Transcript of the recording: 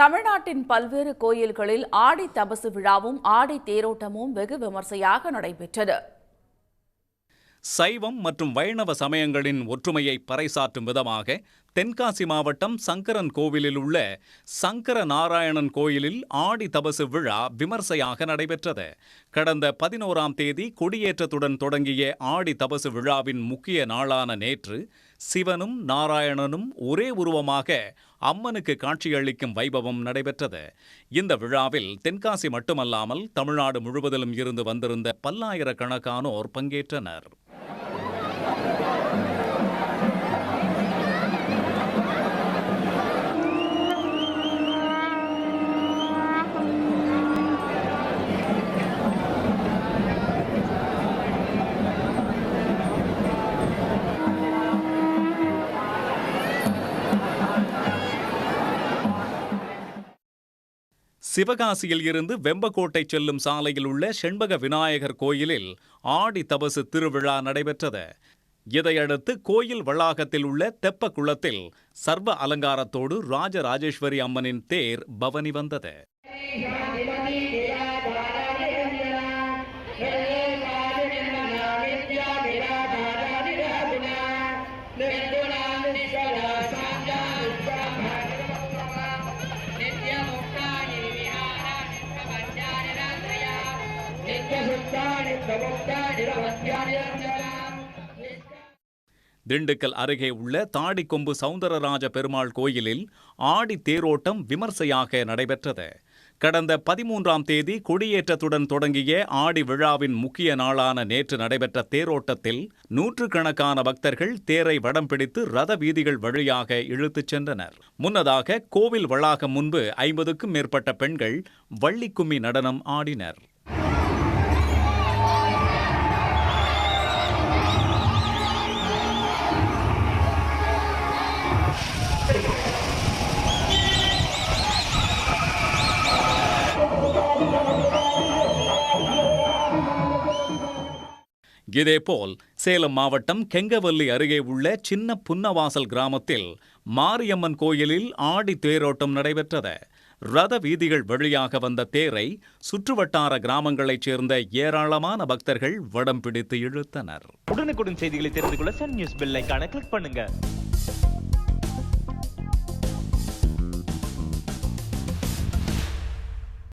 தமிழ்நாட்டின் பல்வேறு கோயில்களில் ஆடி தபசு விழாவும் ஆடி தேரோட்டமும் வெகு விமர்சையாக நடைபெற்றது. சைவம் மற்றும் வைணவ சமயங்களின் ஒற்றுமையை பறைசாற்றும் விதமாக தென்காசி மாவட்டம் சங்கரன் கோவிலில் உள்ள சங்கர நாராயணன் கோயிலில் ஆடி தபசு விழா விமர்சையாக நடைபெற்றது. கடந்த 11ஆம் தேதி கொடியேற்றத்துடன் தொடங்கிய ஆடி தபசு விழாவின் முக்கிய நாளான நேற்று சிவனும் நாராயணனும் ஒரே உருவமாக அம்மனுக்கு காட்சியளிக்கும் வைபவம் நடைபெற்றது. இந்த விழாவில் தென்காசி மட்டுமல்லாமல் தமிழ்நாடு முழுவதிலும் இருந்து வந்திருந்த பல்லாயிரக்கணக்கானோர் பங்கேற்றனர். சிவகாசியில் இருந்து வெம்பக்கோட்டை செல்லும் சாலையில் உள்ள செண்பக விநாயகர் கோயிலில் ஆடி தபசு திருவிழா நடைபெற்றது. இதையடுத்து கோயில் வளாகத்தில் உள்ள தெப்ப குளத்தில் சர்வ அலங்காரத்தோடு ராஜராஜேஸ்வரி அம்மனின் தேர் பவனி வந்தது. திண்டுக்கல் அருகே உள்ள தாடிக்கொம்பு சவுந்தரராஜ பெருமாள் கோயிலில் ஆடி தேரோட்டம் விமர்சையாக நடைபெற்றது. கடந்த 13ஆம் தேதி கொடியேற்றத்துடன் தொடங்கிய ஆடி விழாவின் முக்கிய நாளான நேற்று நடைபெற்ற தேரோட்டத்தில் நூற்றுக்கணக்கான பக்தர்கள் தேரை வடம் பிடித்து ரத வீதிகள் வழியாக இழுத்துச் சென்றனர். முன்னதாக கோவில் வளாகம் முன்பு 50க்கும் மேற்பட்ட பெண்கள் வள்ளிக்கும்மி நடனம் ஆடினர். இதேபோல் சேலம் மாவட்டம் கெங்கவல்லி அருகே உள்ள சின்ன புன்னவாசல் கிராமத்தில் மாரியம்மன் கோயிலில் ஆடி தேரோட்டம் நடைபெற்றது. ரத வீதிகள் வழியாக வந்த தேரை சுற்றுவட்டார கிராமங்களைச் சேர்ந்த ஏராளமான பக்தர்கள் வடம் பிடித்து இழுத்தனர். உடனுக்குடன் செய்திகளை தெரிந்து கொள்ள சன் நியூஸ் பெல் ஐகானை கிளிக் பண்ணுங்க.